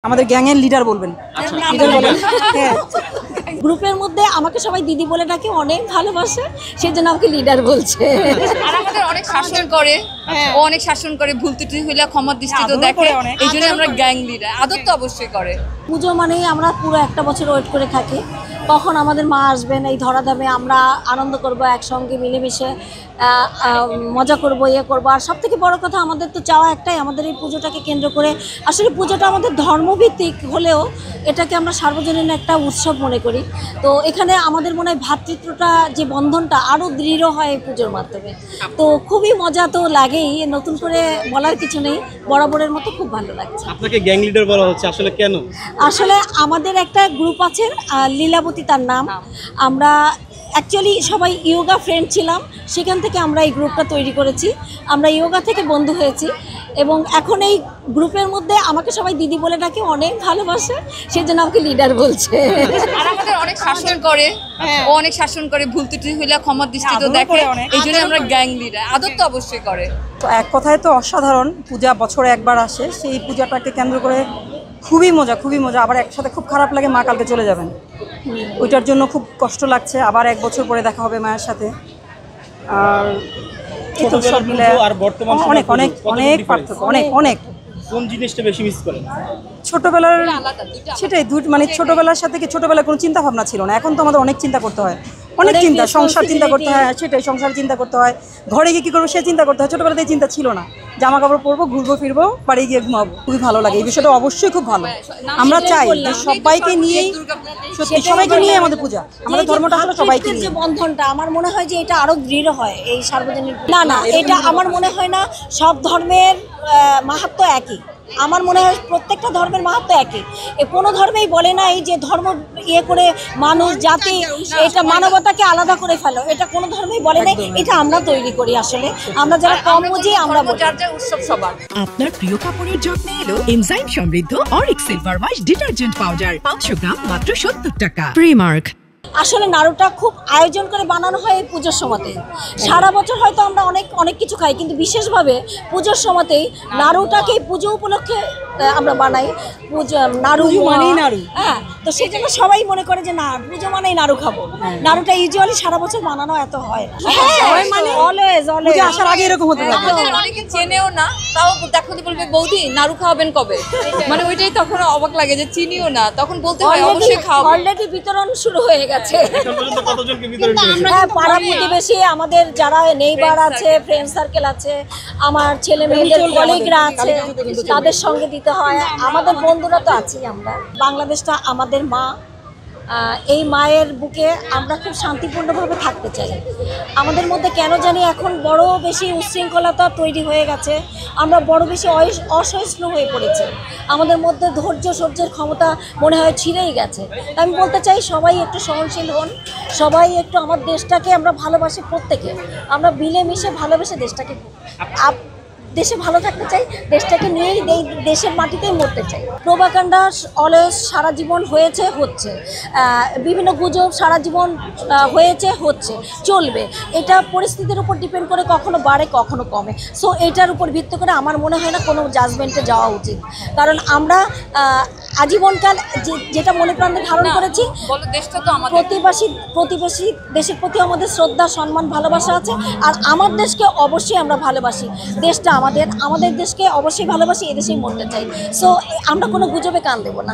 আমাদের গ্যাংয়ের লিডার বলবেন। লিডার বলেন। হ্যাঁ, গ্রুপের মধ্যে আমাকে সবাই দিদি বলে ডাকে, অনেক ভালোবাসে, সেজন্য আমাকে লিডার বলছে। আর আমাদের অনেক শাসন করে, ও অনেক শাসন করে, ভুল ত্রুটি হইলে ক্ষমার দৃষ্টিতে দেখে, এই জন্য আমরা গ্যাং লিডার। আদর তো অবশ্যই করে। পুজো মানেই আমরা পুরো একটা বছর ওয়েট করে থাকি কখন আমাদের মা আসবেন, এই ধরাধামে আমরা আনন্দ করব, একসঙ্গে মিলেমিশে মজা করব, ইয়ে করবো। আর সব থেকে বড়ো কথা, আমাদের তো চাওয়া একটাই, আমাদের এই পুজোটাকে কেন্দ্র করে, আসলে পুজোটা আমাদের ধর্মভিত্তিক হলেও এটাকে আমরা সার্বজনীন একটা উৎসব মনে করি। তো এখানে আমাদের মনে হয় ভ্রাতৃত্বটা, যে বন্ধনটা আরও দৃঢ় হয় এই পুজোর মাধ্যমে। তো খুবই মজা তো লাগেই, নতুন করে বলার কিছু নেই, বরাবরের মতো খুব ভালো লাগছে। আপনাকে গ্যাং লিডার বলা হচ্ছে, আসলে কেন? আসলে আমাদের একটা গ্রুপ আছে, লীলাবতী তার নাম। আমরা অ্যাকচুয়ালি সবাই ইয়োগা ফ্রেন্ড ছিলাম, সেখান থেকে আমরা এই গ্রুপটা তৈরি করেছি। আমরা ইয়োগা থেকে বন্ধু হয়েছি এবং এখন এই গ্রুপের মধ্যে আমাকে সবাই দিদি বলে ডাকে, অনেক ভালোবাসে, সেজন্য আমাকে লিডার বলছে। আর আমাদের অনেক শাসন করে, ও অনেক শাসন করে, ভুল ত্রুটি হইলে ক্ষমার দৃষ্টিতে দেখে, এই জন্য আমরা গ্যাং লিডার। আদর তো অবশ্যই করে। তো এক কথায় তো অসাধারণ পূজা, বছরে একবার আসে, সেই পূজাটাকে কেন্দ্র করে খুবই মজা, খুবই মজা। আবার একসাথে খুব খারাপ লাগে, মা কালকে চলে যাবেন, ওইটার জন্য খুব কষ্ট লাগছে। আবার এক বছর পরে দেখা হবে মায়ের সাথে। আর সব মিলে অনেক অনেক অনেক পার্থক্য, অনেক অনেক। কোন জিনিসটা বেশি মিস করেন? ছোটবেলার, সেটাই মানে ছোটবেলার সাথে কি, ছোটবেলায় কোনো চিন্তা ভাবনা ছিল না, এখন তো আমাদের অনেক চিন্তা করতে হয়, অনেক চিন্তা, সংসার চিন্তা করতে হয়, সেটাই সংসার চিন্তা করতে হয়, ঘরে গিয়ে কী করবো সে চিন্তা করতে হয়। ছোটোবেলাতে চিন্তা ছিল না, জামা কাপড় পরবো, ঘুরবো ফিরবো, বাড়ি গিয়ে ঘুমাবো। খুবই ভালো লাগে এই বিষয়টা, অবশ্যই খুব ভালো। আমরা চাই যে সবাইকে নিয়েই, সত্যি সবাইকে নিয়ে আমাদের পূজা, আমাদের ধর্মটা আসলে সবাইকে নিয়ে। যে বন্ধনটা আমার মনে হয় যে এটা আরো দৃঢ় হয় এই সার্বজনীন। না, এটা আমার মনে হয় না সব ধর্মের মাহাত্ম্য একই। আমার মনে হয় প্রত্যেকটা ধর্মের মাহাত্ম্য একই। কোনো ধর্মেই বলে না এই যে ধর্ম ইয়ে করে মানুষ জাতি, এটা মানবতাকে আলাদা করে ফেলো, এটা কোনো ধর্মেই বলে না। এটা আমরা তৈরি করি, আসলে আমরা যারা কম বুঝি আমরা উৎসব সবার। আপনার প্রিয় কাপড়ের যত্নে এলো এনজাইম সমৃদ্ধ Arik silver wash detergent powder, 500 গ্রাম মাত্র 70 টাকা। প্রিমার্ক। আসলে নাড়ুটা খুব আয়োজন করে বানানো হয় এই পুজোর সময়তে। সারা বছর হয়তো আমরা অনেক কিছু খাই, কিন্তু বিশেষভাবে পুজোর সময়তেই নাড়ুটাকে পুজো উপলক্ষে আমরা বানাই। নাড়ু মানেই নাড়ু, হ্যাঁ। তো সেই জন্য সবাই মনে করে যে না, পুজো মানেই নাড়ু খাবো। নাড়ুটা ইউজুয়ালি সারা বছর বানানো এত হয় না। অলওয়েজ আসার আগে এরকম হতে পারে। আমাদের অনেকে চেনেও না, তাও দেখো বলবে বৌদি নাড়ু খাওয়াবেন কবে, মানে ওইটাই তখন অবাক লাগে যে চিনিও না, তখন বলতে হয় অবশ্যই খাওয়াবো। অলরেডি বিতরণ শুরু হয়ে গেছে। কতজনকে বিতরণ করেছেন? পাড়া প্রতিবেশী, আমাদের যারা নেইবার আছে, ফ্রেন্ড সার্কেল আছে, আমার ছেলে মেয়েদের কলিগরা আছে, তাদের সঙ্গে দিতে হয়। আমাদের বন্ধুরা তো আছি। আমরা, বাংলাদেশটা আমাদের মা, এই মায়ের বুকে আমরা খুব শান্তিপূর্ণভাবে থাকতে চাই। আমাদের মধ্যে কেন জানি এখন বড় বেশি উচ্ছৃঙ্খলতা তৈরি হয়ে গেছে, আমরা বড় বেশি অসহিষ্ণু হয়ে পড়েছি। আমাদের মধ্যে ধৈর্য সহ্যের ক্ষমতা মনে হয় ছিঁড়েই গেছে। আমি বলতে চাই সবাই একটু সহনশীল হন, সবাই একটু আমার দেশটাকে আমরা ভালোবাসি, প্রত্যেকে আমরা মিলেমিশে ভালোবেসে দেশটাকে দেশে ভালো থাকতে চাই, দেশটাকে নিয়েই দেশের মাটিতেই মরতে চাই। প্রোপাগান্ডা অলওয়েজ সারা জীবন হয়েছে, হচ্ছে, বিভিন্ন গুজব সারা জীবন হয়েছে, হচ্ছে, চলবে। এটা পরিস্থিতির উপর ডিপেন্ড করে, কখনো বাড়ে কখনো কমে। সো এটার উপর ভিত্তি করে আমার মনে হয় না কোনো জাজমেন্টে যাওয়া উচিত, কারণ আমরা আজীবনকাল যেটা মনে প্রাণে ধারণ করেছি, প্রতিবেশী দেশের প্রতি আমাদের শ্রদ্ধা, সম্মান, ভালোবাসা আছে। আর আমার দেশকে অবশ্যই আমরা ভালোবাসি, দেশটা আমাদের দেশকে অবশ্যই ভালোবাসি, এদেশেই মরতে চাই। সো আমরা কোনো গুজবে কান দেবো না।